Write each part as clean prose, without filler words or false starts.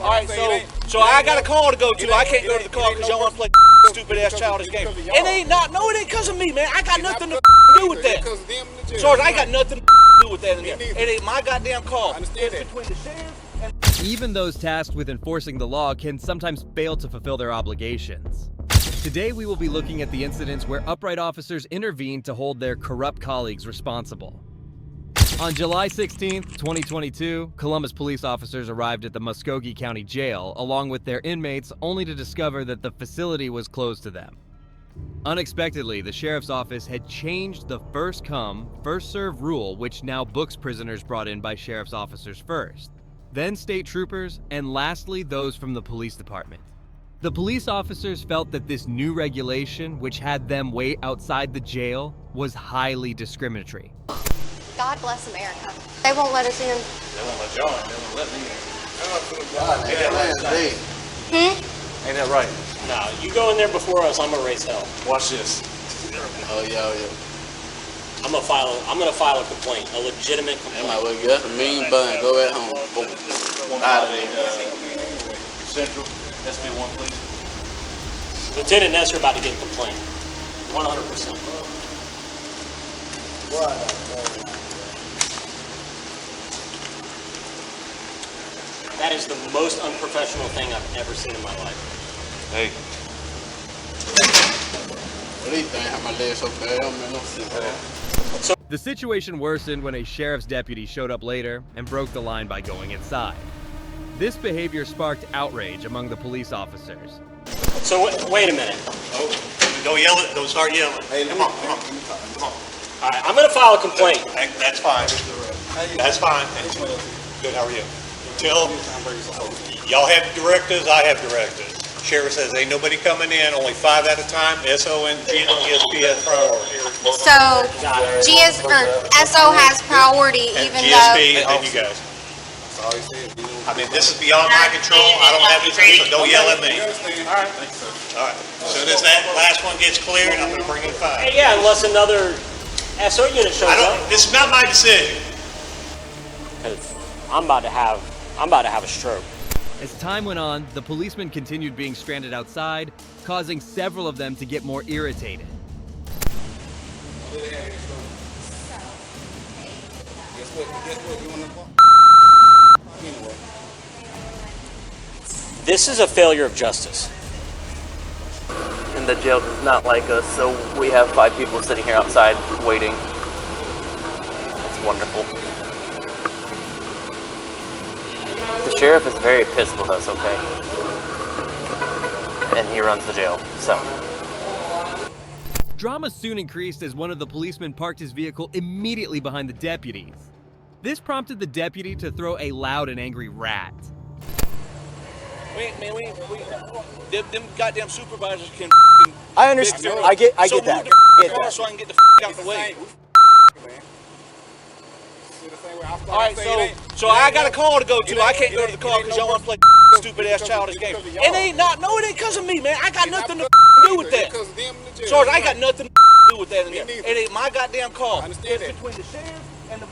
All right, so I got a call to go to. I can't go to the car because y'all want to play stupid ass childish game. It ain't because of me, man. I got nothing to do with that. George, I got nothing to do with that in there. It ain't my goddamn call. It's between the sheriff and... Even those tasked with enforcing the law can sometimes fail to fulfill their obligations. Today we will be looking at the incidents where upright officers intervened to hold their corrupt colleagues responsible. On July 16, 2022, Columbus police officers arrived at the Muskogee County Jail along with their inmates, only to discover that the facility was closed to them. Unexpectedly, the sheriff's office had changed the first come, first serve rule, which now books prisoners brought in by sheriff's officers first, then state troopers, and lastly those from the police department. The police officers felt that this new regulation, which had them wait outside the jail, was highly discriminatory. God bless America. They won't let us in. They won't let y'all in. They won't let me in. Ain't that right? Nah, you go in there before us, I'm gonna raise hell. Watch this. Oh yeah. I'm gonna file a complaint, a legitimate That might complaint. work good. A mean bun. Go at home. Boom. Out of there. Central. SB1, please. Lieutenant Ness are about to get a complaint. 100%. That is the most unprofessional thing I've ever seen in my life. Hey. What do you think? How my legs so bad? Man, don't sit there. The situation worsened when a sheriff's deputy showed up later and broke the line by going inside. This behavior sparked outrage among the police officers. So wait a minute. Oh, don't yell it. Don't start yelling. Hey, come on. All right, I'm gonna file a complaint. That's fine. That's fine. Good. How are you? Tell y'all have directives. I have directives. Sheriff says ain't nobody coming in. Only 5 at a time. SO and GSP has priority. So SO has priority, And even GSP though. and then you guys. I mean, this is beyond my control. I don't have anything, so don't yell at me. All right. All right. As soon as that last one gets cleared, I'm going to bring in 5. Hey, yeah, unless another SO unit shows up. This is not my decision. Because I'm about to have a stroke. As time went on, the policemen continued being stranded outside, causing several of them to get more irritated. This is a failure of justice. And the jail does not like us, so we have 5 people sitting here outside waiting. It's wonderful. The sheriff is very pissed with us, okay? And he runs the jail, so. Drama soon increased as one of the policemen parked his vehicle immediately behind the deputies. This prompted the deputy to throw a loud and angry rat. Them goddamn supervisors can. I understand. I get that. So I can get the out of the way. All right, so I got a call to go to. I can't go to the car because y'all want to play stupid ass childish game. It ain't because of me, man. I got nothing to do with that. George, I got nothing to do with that in there. It ain't my goddamn call. It's between the sheriff and the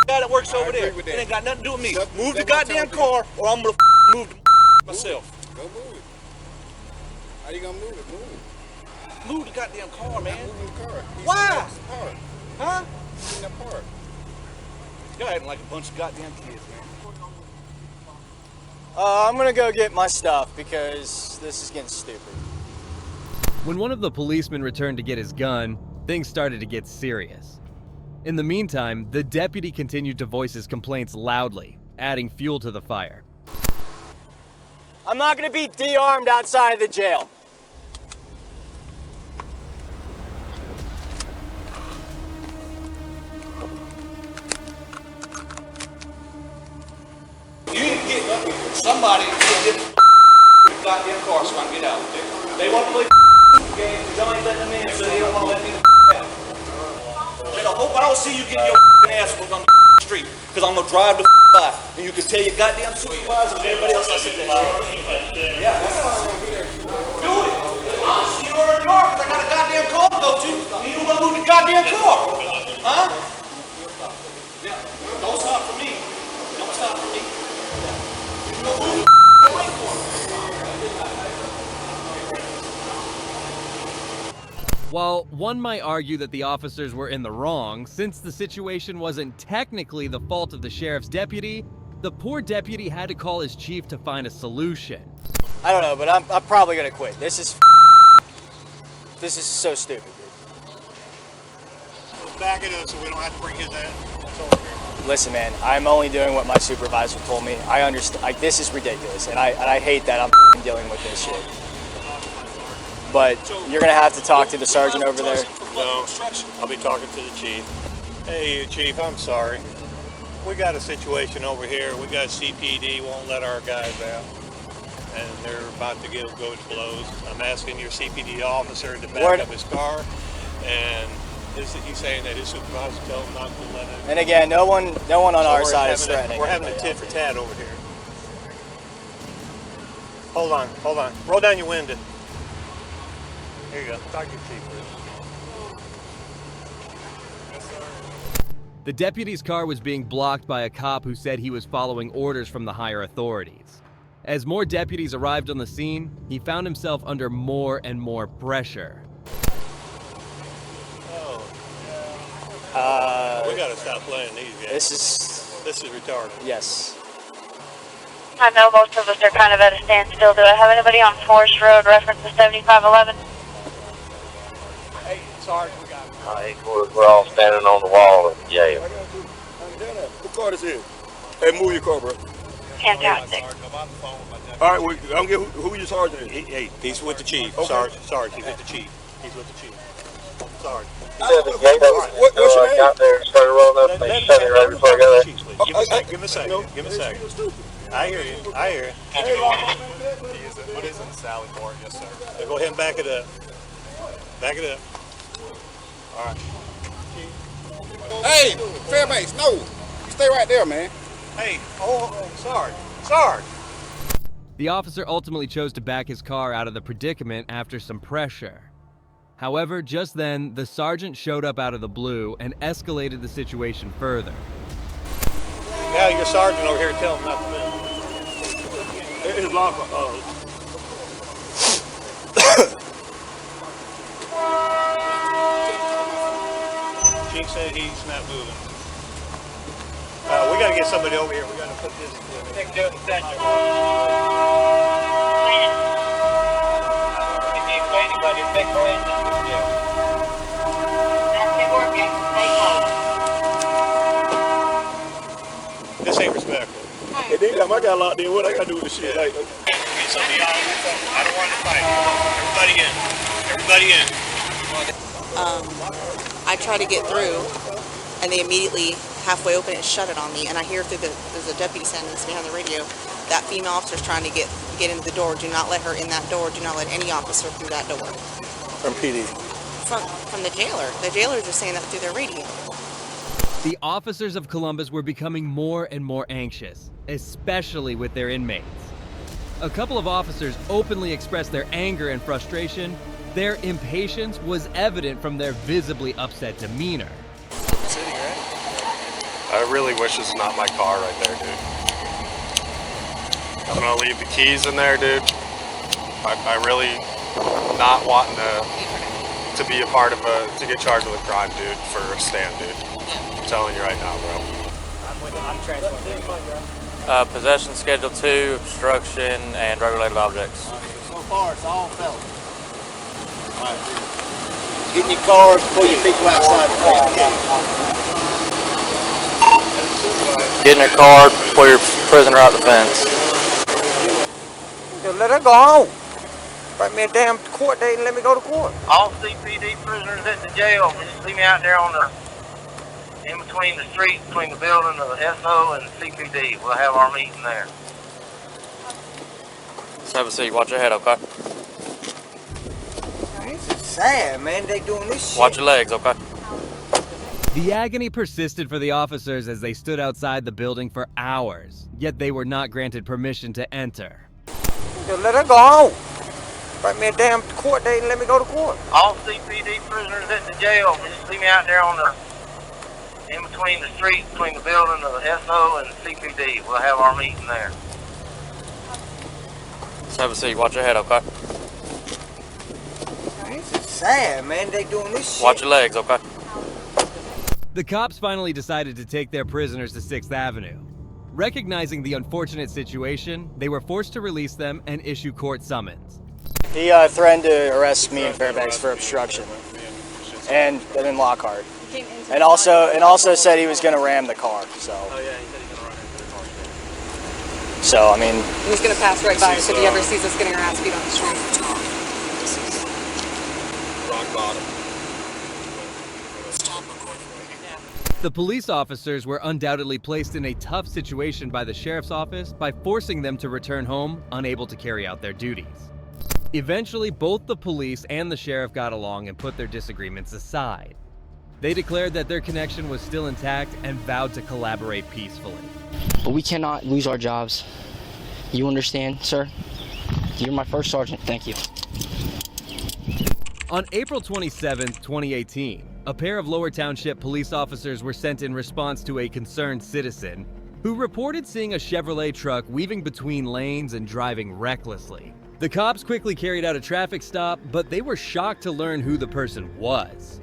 guy that works over there. It ain't got nothing to do with me. Move the goddamn car, or I'm gonna move the myself. Go move it. How you gonna move it? Move it. Move the goddamn car, man. Move the car. Why? Huh? In the park. Y'all acting like a bunch of goddamn kids, man. I'm gonna go get my stuff because this is getting stupid. When one of the policemen returned to get his gun, things started to get serious. In the meantime, the deputy continued to voice his complaints loudly, adding fuel to the fire. I'm not gonna be de-armed outside of the jail. You need to get somebody to get the goddamn car so I can get out. They want to play games, but y'all ain't letting them in, so they don't want to let me out. And I hope I don't see you getting your ass whooped on the street, because I'm going to drive the by, and you can tell your goddamn supervisor and everybody else I sit there. Yeah, that's how I'm going to be there. Do it. I'll see you in the car, because I got a goddamn car to go to, and you don't want to move the goddamn car. Huh? Yeah. Don't stop for me. Don't stop for me. While one might argue that the officers were in the wrong, since the situation wasn't technically the fault of the sheriff's deputy, the poor deputy had to call his chief to find a solution. I don't know, but I'm probably gonna quit. This is so stupid, dude. Back it up so we don't have to bring his ass. Listen, man, I'm only doing what my supervisor told me. I understand. This is ridiculous, and I hate that I'm dealing with this shit. But you're gonna have to talk to the sergeant over there. No, I'll be talking to the chief. Hey, chief, I'm sorry. We got a situation over here. We got CPD won't let our guys out, and they're about to go to blows. I'm asking your CPD officer to back up his car, and he's saying that his supervisor told him not to let him. And again, no one on our side is threatening. We're having a tit for tat over here. Hold on. Roll down your window. Here you go. Talk to your chief, please. The deputy's car was being blocked by a cop who said he was following orders from the higher authorities. As more deputies arrived on the scene, he found himself under more and more pressure. We gotta stop playing these games. This is retarded. Yes. I know most of us are kind of at a standstill. Do I have anybody on Forest Road reference to 7511? Hey, Sarge, we got it. We're all standing on the wall of the jail. What car is it? Hey, move your car, bro. Fantastic. All right, I'm getting who your sergeant is. Hey, he's with the chief. Okay. Sarge, he's with the chief. Sarge. What's your name? Got there and started rolling up. They shut me right before I got there. Give him a second. I hear you. What is it, Sally Port? Yes, sir. Now go ahead and back it up. All right. Hey, Fairbanks, no. You stay right there, man. Hey, Sarge. The officer ultimately chose to back his car out of the predicament after some pressure. However, just then, the sergeant showed up out of the blue and escalated the situation further. Now your sergeant over here tell him not to move. It's locked. Chief said he's not moving. We gotta get somebody over here. We gotta put this. This ain't respectful. Hey, they got my guy locked in. What I gotta do with this shit? Like, Somebody out. I don't want to fight. Everybody in. I try to get through, and they immediately halfway open it and shut it on me. And I hear there's a deputy saying this behind the radio. That female officer's trying to get into the door. Do not let her in that door. Do not let any officer through that door. from PD. From the jailer. The jailers are saying that through their radio. The officers of Columbus were becoming more and more anxious, especially with their inmates. A couple of officers openly expressed their anger and frustration. Their impatience was evident from their visibly upset demeanor. I really wish this is not my car right there, dude. I'm gonna leave the keys in there, dude. I really not wanting to be a part of to get charged with a crime, dude, for a stand, dude. I'm telling you right now, bro. I'm transferring. Possession Schedule 2, obstruction, and drug-related objects. So far, it's all felons. Get in your car before you think outside the gate. Get in your car, pull your prisoner out the fence. Let her go home. Write me a damn court date and let me go to court. All CPD prisoners at the jail, just leave me out there on in between the street, between the building of the SO and the CPD. We'll have our meeting there. Just have a seat. Watch your head, okay? This is sad, man. They doing this shit. Watch your legs, okay? The agony persisted for the officers as they stood outside the building for hours, yet they were not granted permission to enter. Let her go home. Write me a damn court date and let me go to court. All CPD prisoners at the jail, just leave me out there on in between the street, between the building of the SO and the CPD. We'll have our meeting there. Just have a seat. Watch your head, okay? This is sad, man. They doing this shit. Watch your legs, okay? The cops finally decided to take their prisoners to 6th Avenue. Recognizing the unfortunate situation, they were forced to release them and issue court summons. He threatened to arrest me in Fairbanks for obstruction, and in Lockhart, and also said he was going to ram the car. So. Oh yeah, he said he's going to run into the car. So I mean. He's going to pass right by us if he ever sees us getting our ass beat on the street. This is rock bottom. The police officers were undoubtedly placed in a tough situation by the sheriff's office by forcing them to return home unable to carry out their duties. Eventually, both the police and the sheriff got along and put their disagreements aside. They declared that their connection was still intact and vowed to collaborate peacefully. But we cannot lose our jobs. You understand, sir? You're my first sergeant. Thank you. On April 27, 2018, a pair of Lower Township police officers were sent in response to a concerned citizen who reported seeing a Chevrolet truck weaving between lanes and driving recklessly. The cops quickly carried out a traffic stop, but they were shocked to learn who the person was.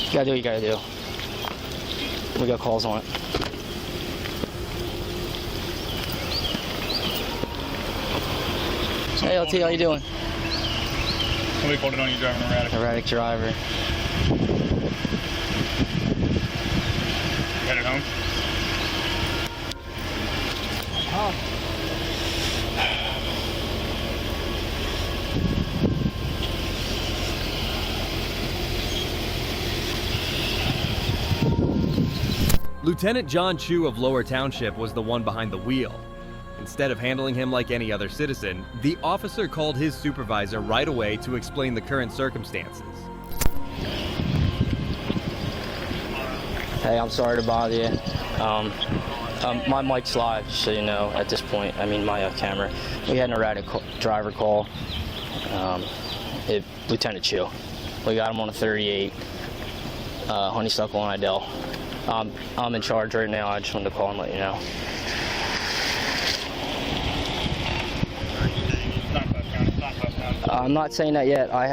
You gotta do what you gotta do. We got calls on it. Hey LT, how you doing? Somebody called it on you driving erratic. Erratic driver. You headed home? Lieutenant John Chu of Lower Township was the one behind the wheel. Instead of handling him like any other citizen, the officer called his supervisor right away to explain the current circumstances. Hey, I'm sorry to bother you. My mic's live, just so you know, at this point. I mean, my camera. We had an erratic driver call. Lieutenant Chu. We got him on a 38, Honeysuckle on Idell. I'm in charge right now. I just wanted to call and let you know. I'm not saying that yet. I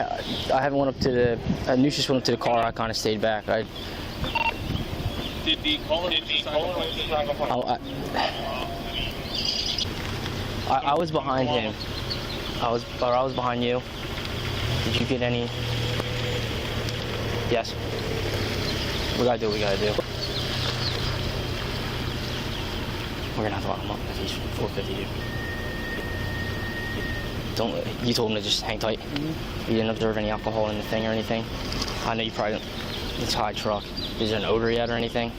haven't went up to the. Nucius went up to the car. I kind of stayed back. Did the caller I was behind him. I was behind you. Did you get any? Yes. We gotta do what we gotta do. We're gonna have to lock him up if he's 450. You told him to just hang tight. You didn't observe any alcohol in the thing or anything. I know you probably don't. It's a high truck. Is there an odor yet or anything?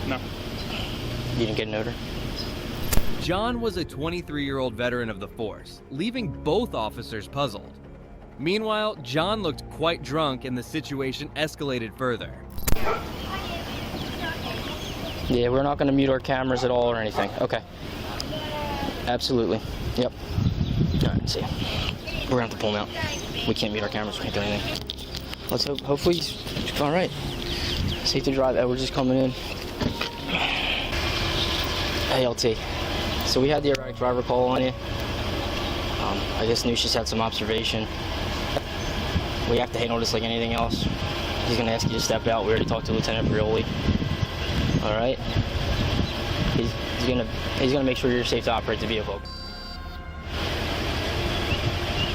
No. You didn't get an odor? John was a 23-year-old veteran of the force, leaving both officers puzzled. Meanwhile, John looked quite drunk and the situation escalated further. Yeah, we're not going to mute our cameras at all or anything. Okay. Absolutely. Yep. All right, see ya. We're going to have to pull him out. We can't mute our cameras. We can't do anything. Let's hope. Hopefully he's all right. Safe to drive. We're just coming in. Hey, LT. So we had the erratic driver call on you. I guess Nucius had some observation. We have to handle this like anything else. He's going to ask you to step out. We already talked to Lieutenant Prioli. All right? He's gonna make sure you're safe to operate the vehicle.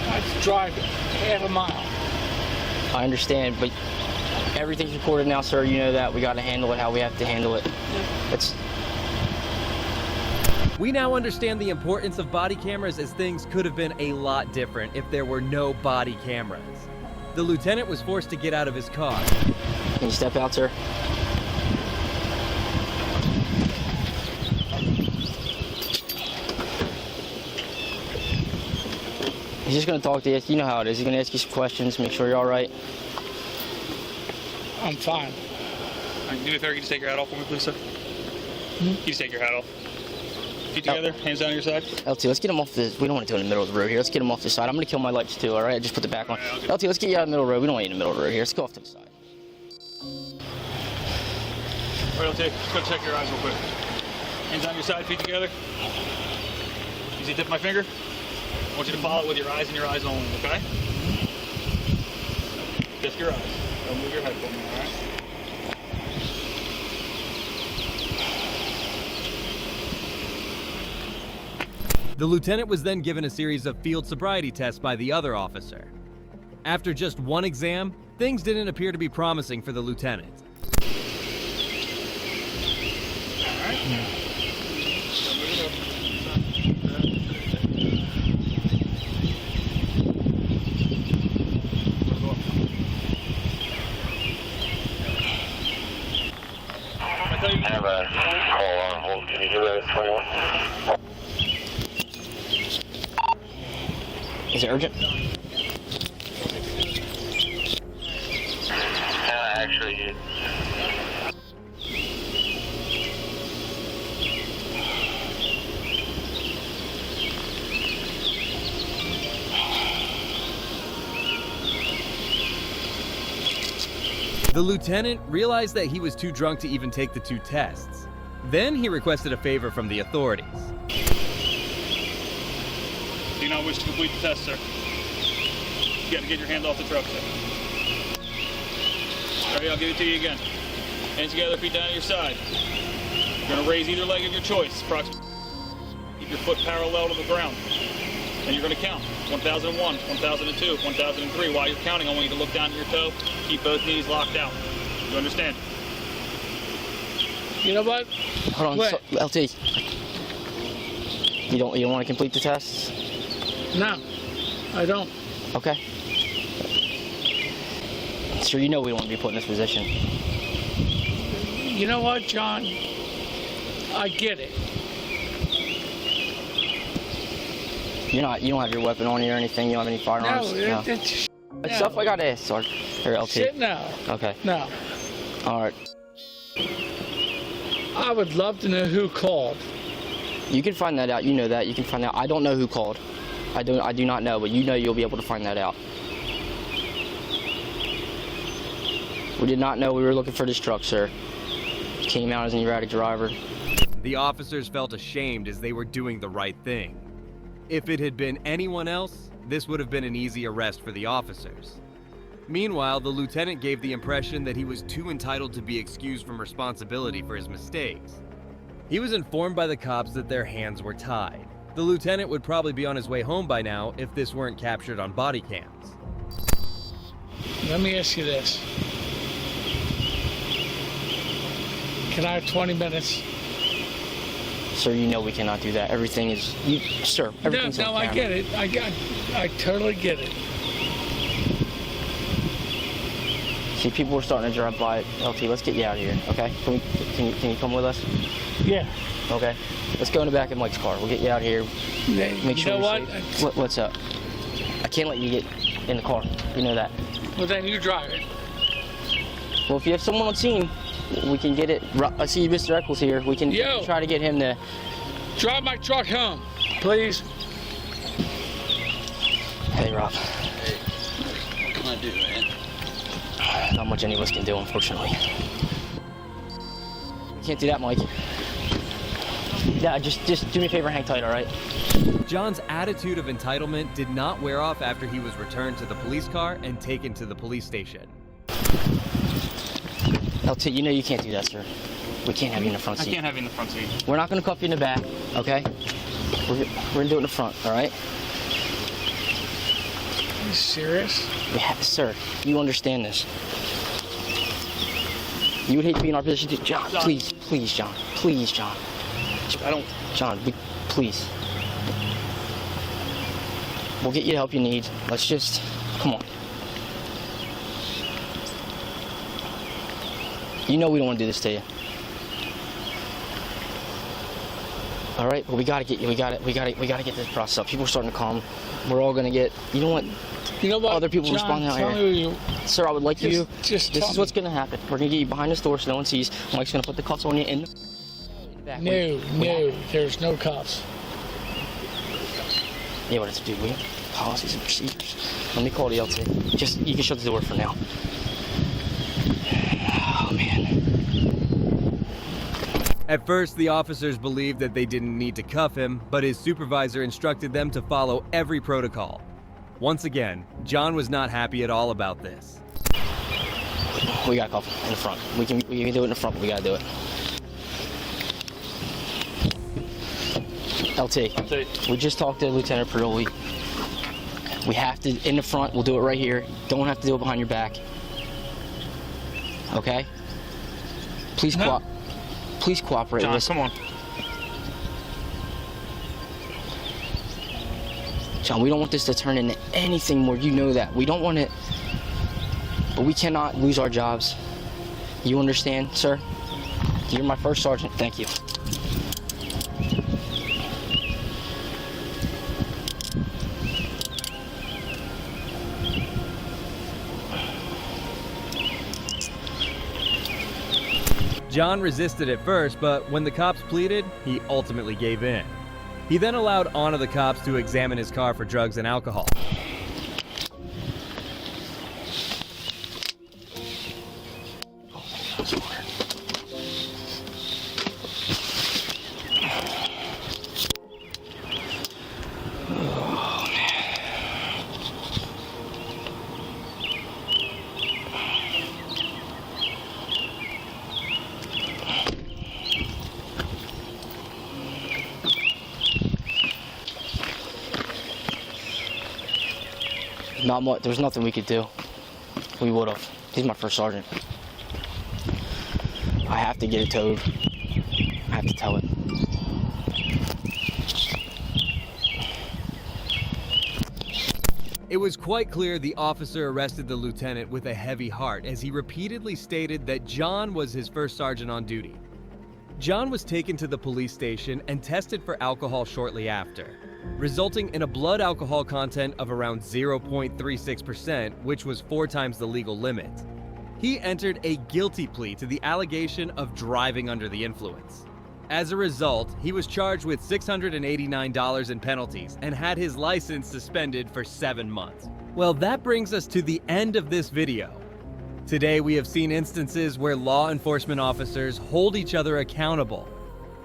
I drive half a mile. I understand, but everything's recorded now, sir. You know that. We got to handle it how we have to handle it. We now understand the importance of body cameras, as things could have been a lot different if there were no body cameras. The lieutenant was forced to get out of his car. Can you step out, sir? He's just going to talk to you. You know how it is. He's going to ask you some questions, make sure you're all right. I'm fine. Do me a favor, can you just take your hat off for me, please, sir? Can you just take your hat off? Feet together, hands down your side. LT, let's get him off the. We don't want to do it in the middle of the road here. Let's get him off the side. I'm gonna kill my lights too. All right, I just put the back on. LT, let's get you out of the middle of the road. We don't want you in the middle of the road here. Let's go off to the side. All right, LT, just go check your eyes real quick. Hands on your side, feet together. You see the tip of my finger? I want you to follow it with your eyes and your eyes only, okay? Just your eyes. Don't move your head for me, all right? The lieutenant was then given a series of field sobriety tests by the other officer. After just one exam, things didn't appear to be promising for the lieutenant. I have a call on hold. Can you hear that? 21? Is it urgent? Actually, The lieutenant realized that he was too drunk to even take the 2 tests. Then he requested a favor from the authorities. Do you not wish to complete the test, sir? You got to get your hand off the truck, sir. All right, I'll give it to you again. Hands together, feet down at your side. You're going to raise either leg of your choice. Keep your foot parallel to the ground. And you're going to count. 1001, 1002, 1003. While you're counting, I want you to look down at your toe. Keep both knees locked out. You understand? You know what? Hold on, so, LT. You don't want to complete the tests? No, I don't. Okay. Sure, you know we don't want to be put in this position. You know what, John? I get it. You don't have your weapon on you or anything. You don't have any firearms. No. It's stuff I got to ask, Sarge. Or LT. Shit, no. Okay. No. All right. I would love to know who called. You can find that out. You know that. You can find out. I don't know who called. I do not know, but you know you'll be able to find that out. We did not know we were looking for this truck, sir. Came out as an erratic driver. The officers felt ashamed as they were doing the right thing. If it had been anyone else, this would have been an easy arrest for the officers. Meanwhile, the lieutenant gave the impression that he was too entitled to be excused from responsibility for his mistakes. He was informed by the cops that their hands were tied. The lieutenant would probably be on his way home by now if this weren't captured on body cams. Let me ask you this. Can I have 20 minutes? Sir, you know we cannot do that. Everything is, sir, everything's on No, I camera. get it. I totally get it. See, people are starting to drive by. LT, let's get you out of here, okay? Can you come with us? Yeah. Okay. Let's go in the back of Mike's car. We'll get you out of here. Make sure you know you're what? safe. What's up? I can't let you get in the car. You know that. Well, then you drive it. Well, if you have someone on scene, we can get it. I see Mr. Eccles here. We can try to get him to drive my truck home, please. Hey, Rob. Hey, what can I do, man? Not much any of us can do, unfortunately. Can't do that, Mike. Yeah, just do me a favor, hang tight, all right? John's attitude of entitlement did not wear off after he was returned to the police car and taken to the police station. LT, you know you can't do that, sir. We can't have you in the front seat. I can't have you in the front seat. We're not going to cuff you in the back, okay? We're going to do it in the front, all right? Are you serious? Yeah, sir, you understand this. You would hate to be in our position too. John, please, John. Please, John. John, please. We'll get you the help you need. Let's just, come on. You know we don't want to do this to you. All right, but we gotta get you. We gotta get this process up. People are starting to calm. We're all gonna get. You know what? Other people John, responding out tell here. me you, Sir, I would like you. Just this is what's gonna happen. We're gonna get you behind this door so no one sees. Mike's gonna put the cuffs on you in. Wait. No, there's no cops. Yeah, what does it do? We have policies and procedures. Let me call the LT. Just, you can shut the door for now. Oh, man. At first, the officers believed that they didn't need to cuff him, but his supervisor instructed them to follow every protocol. Once again, John was not happy at all about this. We gotta cuff him in the front. We can do it in the front, but we gotta do it. LT, we just talked to Lieutenant Peroli. We have to, in the front, we'll do it right here. Don't have to do it behind your back. Okay? Please please cooperate with us. Come on. John, we don't want this to turn into anything more. You know that. We don't want it, but we cannot lose our jobs. You understand, sir? You're my first sergeant. Thank you. John resisted at first, but when the cops pleaded, he ultimately gave in. He then allowed one of the cops to examine his car for drugs and alcohol. Not much. There was nothing we could do. We would have. He's my first sergeant. I have to get it towed. I have to tow it. It was quite clear the officer arrested the lieutenant with a heavy heart, as he repeatedly stated that John was his first sergeant on duty. John was taken to the police station and tested for alcohol shortly after, resulting in a blood alcohol content of around 0.36%, which was 4 times the legal limit. He entered a guilty plea to the allegation of driving under the influence. As a result, he was charged with $689 in penalties and had his license suspended for 7 months. Well, that brings us to the end of this video. Today, we have seen instances where law enforcement officers hold each other accountable.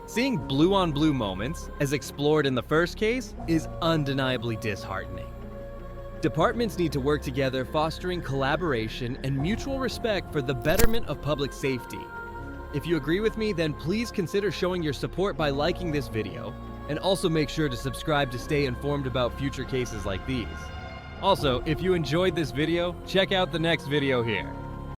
Seeing blue-on-blue moments, as explored in the first case, is undeniably disheartening. Departments need to work together, fostering collaboration and mutual respect for the betterment of public safety. If you agree with me, then please consider showing your support by liking this video, and also make sure to subscribe to stay informed about future cases like these. Also, if you enjoyed this video, check out the next video here.